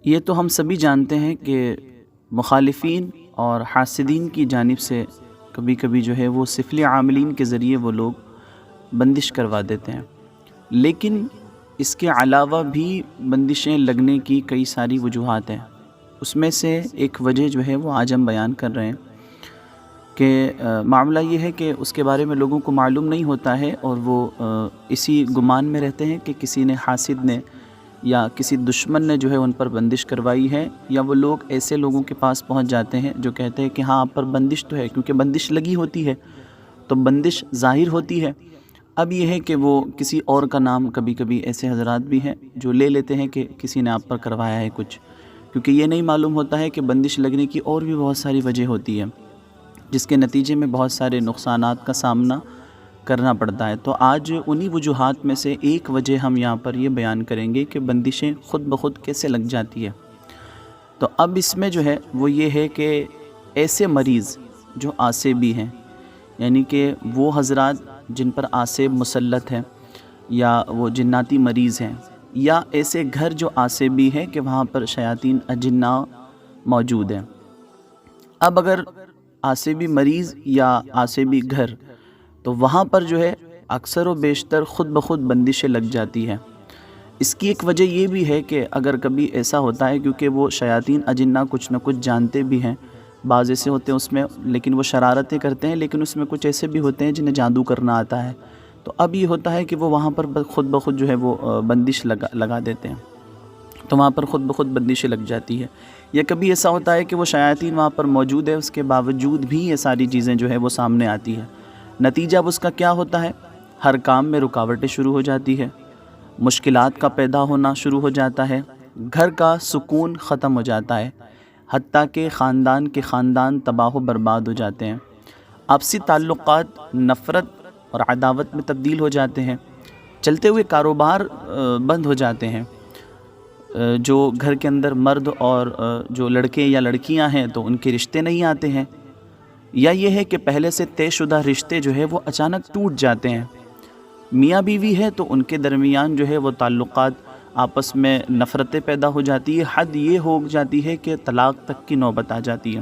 یہ تو ہم سبھی جانتے ہیں کہ مخالفین اور حاسدین کی جانب سے کبھی کبھی جو ہے وہ سفلی عاملین کے ذریعے وہ لوگ بندش کروا دیتے ہیں، لیکن اس کے علاوہ بھی بندشیں لگنے کی کئی ساری وجوہات ہیں۔ اس میں سے ایک وجہ جو ہے وہ آج ہم بیان کر رہے ہیں کہ معاملہ یہ ہے کہ اس کے بارے میں لوگوں کو معلوم نہیں ہوتا ہے، اور وہ اسی گمان میں رہتے ہیں کہ کسی نے حاسد نے یا کسی دشمن نے جو ہے ان پر بندش کروائی ہے، یا وہ لوگ ایسے لوگوں کے پاس پہنچ جاتے ہیں جو کہتے ہیں کہ ہاں آپ پر بندش تو ہے، کیونکہ بندش لگی ہوتی ہے تو بندش ظاہر ہوتی ہے۔ اب یہ ہے کہ وہ کسی اور کا نام، کبھی کبھی ایسے حضرات بھی ہیں جو لے لیتے ہیں کہ کسی نے آپ پر کروایا ہے کچھ، کیونکہ یہ نہیں معلوم ہوتا ہے کہ بندش لگنے کی اور بھی بہت ساری وجہ ہوتی ہے، جس کے نتیجے میں بہت سارے نقصانات کا سامنا کرنا پڑتا ہے۔ تو آج انہی وجوہات میں سے ایک وجہ ہم یہاں پر یہ بیان کریں گے کہ بندشیں خود بخود کیسے لگ جاتی ہے۔ تو اب اس میں جو ہے وہ یہ ہے کہ ایسے مریض جو عاصبی ہیں، یعنی کہ وہ حضرات جن پر عاصب مسلط ہے، یا وہ جناتی مریض ہیں، یا ایسے گھر جو عاصبی ہے کہ وہاں پر شیاطین اجنہ موجود ہیں۔ اب اگر عاصبی مریض یا عاصبی گھر، تو وہاں پر جو ہے اکثر و بیشتر خود بخود بندشیں لگ جاتی ہیں۔ اس کی ایک وجہ یہ بھی ہے کہ اگر کبھی ایسا ہوتا ہے، کیونکہ وہ شیاطین اجنہ کچھ نہ کچھ جانتے بھی ہیں، بعض ایسے ہوتے ہیں اس میں لیکن وہ شرارتیں کرتے ہیں، لیکن اس میں کچھ ایسے بھی ہوتے ہیں جنہیں جادو کرنا آتا ہے، تو اب یہ ہوتا ہے کہ وہ وہاں پر خود بخود جو ہے وہ بندش لگا دیتے ہیں، تو وہاں پر خود بخود بندشیں لگ جاتی ہے۔ یا کبھی ایسا ہوتا ہے کہ وہ شیاطین وہاں پر موجود ہے، اس کے باوجود بھی یہ ساری چیزیں جو ہے وہ سامنے آتی ہیں۔ نتیجہ اب اس کا کیا ہوتا ہے؟ ہر کام میں رکاوٹیں شروع ہو جاتی ہے، مشکلات کا پیدا ہونا شروع ہو جاتا ہے، گھر کا سکون ختم ہو جاتا ہے، حتیٰ کہ خاندان کے خاندان تباہ و برباد ہو جاتے ہیں، آپسی تعلقات نفرت اور عداوت میں تبدیل ہو جاتے ہیں، چلتے ہوئے کاروبار بند ہو جاتے ہیں، جو گھر کے اندر مرد اور جو لڑکے یا لڑکیاں ہیں تو ان کے رشتے نہیں آتے ہیں، یا یہ ہے کہ پہلے سے طے شدہ رشتے جو ہے وہ اچانک ٹوٹ جاتے ہیں، میاں بیوی ہے تو ان کے درمیان جو ہے وہ تعلقات آپس میں نفرتیں پیدا ہو جاتی ہے، حد یہ ہو جاتی ہے کہ طلاق تک کی نوبت آ جاتی ہے،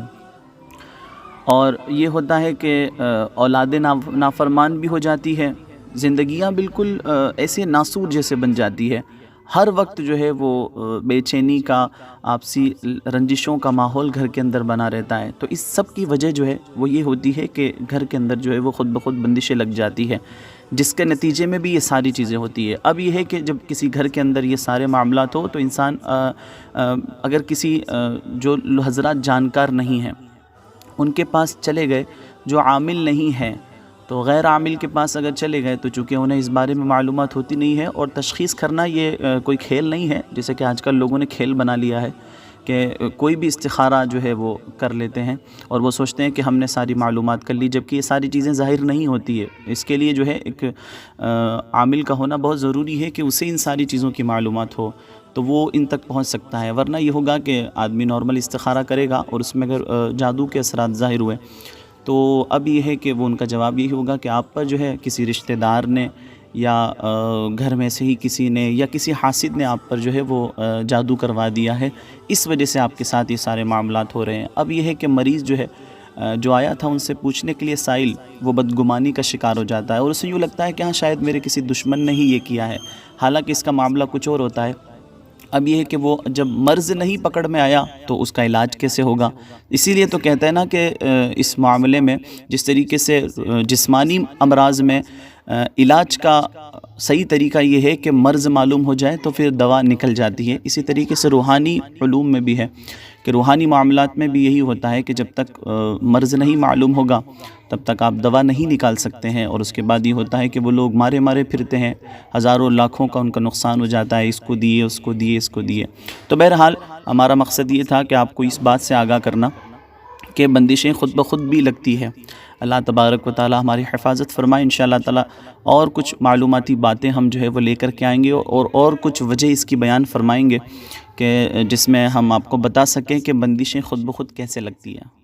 اور یہ ہوتا ہے کہ اولاد نافرمان بھی ہو جاتی ہے، زندگیاں بالکل ایسے ناسور جیسے بن جاتی ہے، ہر وقت جو ہے وہ بے چینی کا، آپسی رنجشوں کا ماحول گھر کے اندر بنا رہتا ہے۔ تو اس سب کی وجہ جو ہے وہ یہ ہوتی ہے کہ گھر کے اندر جو ہے وہ خود بخود بندشیں لگ جاتی ہے، جس کے نتیجے میں بھی یہ ساری چیزیں ہوتی ہے۔ اب یہ ہے کہ جب کسی گھر کے اندر یہ سارے معاملات ہو تو انسان اگر کسی جو حضرات جانکار نہیں ہیں ان کے پاس چلے گئے، جو عامل نہیں ہیں، تو غیر عامل کے پاس اگر چلے گئے تو چونکہ انہیں اس بارے میں معلومات ہوتی نہیں ہے، اور تشخیص کرنا یہ کوئی کھیل نہیں ہے، جیسے کہ آج کل لوگوں نے کھیل بنا لیا ہے کہ کوئی بھی استخارہ جو ہے وہ کر لیتے ہیں، اور وہ سوچتے ہیں کہ ہم نے ساری معلومات کر لی، جبکہ یہ ساری چیزیں ظاہر نہیں ہوتی ہے۔ اس کے لیے جو ہے ایک عامل کا ہونا بہت ضروری ہے کہ اسے ان ساری چیزوں کی معلومات ہو، تو وہ ان تک پہنچ سکتا ہے، ورنہ یہ ہوگا کہ آدمی نارمل استخارہ کرے گا اور اس میں اگر جادو کے اثرات ظاہر ہوئے تو اب یہ ہے کہ وہ ان کا جواب یہی ہوگا کہ آپ پر جو ہے کسی رشتہ دار نے یا گھر میں سے ہی کسی نے یا کسی حاسد نے آپ پر جو ہے وہ جادو کروا دیا ہے، اس وجہ سے آپ کے ساتھ یہ سارے معاملات ہو رہے ہیں۔ اب یہ ہے کہ مریض جو ہے جو آیا تھا ان سے پوچھنے کے لیے سائل، وہ بدگمانی کا شکار ہو جاتا ہے، اور اسے یوں لگتا ہے کہ ہاں شاید میرے کسی دشمن نے ہی یہ کیا ہے، حالانکہ اس کا معاملہ کچھ اور ہوتا ہے۔ اب یہ ہے کہ وہ جب مرض نہیں پکڑ میں آیا تو اس کا علاج کیسے ہوگا؟ اسی لیے تو کہتے ہیں نا کہ اس معاملے میں جس طریقے سے جسمانی امراض میں علاج کا صحیح طریقہ یہ ہے کہ مرض معلوم ہو جائے تو پھر دوا نکل جاتی ہے، اسی طریقے سے روحانی علوم میں بھی ہے کہ روحانی معاملات میں بھی یہی ہوتا ہے کہ جب تک مرض نہیں معلوم ہوگا تب تک آپ دوا نہیں نکال سکتے ہیں، اور اس کے بعد یہ ہوتا ہے کہ وہ لوگ مارے مارے پھرتے ہیں، ہزاروں لاکھوں کا ان کا نقصان ہو جاتا ہے، اس کو دیے اس کو دیے اس کو دیے۔ تو بہرحال ہمارا مقصد یہ تھا کہ آپ کو اس بات سے آگاہ کرنا کہ بندشیں خود بخود بھی لگتی ہے۔ اللہ تبارک و تعالی ہماری حفاظت فرمائے۔ انشاءاللہ تعالی اور کچھ معلوماتی باتیں ہم جو ہے وہ لے کر کے آئیں گے، اور کچھ وجہ اس کی بیان فرمائیں گے کہ جس میں ہم آپ کو بتا سکیں کہ بندشیں خود بخود کیسے لگتی ہیں۔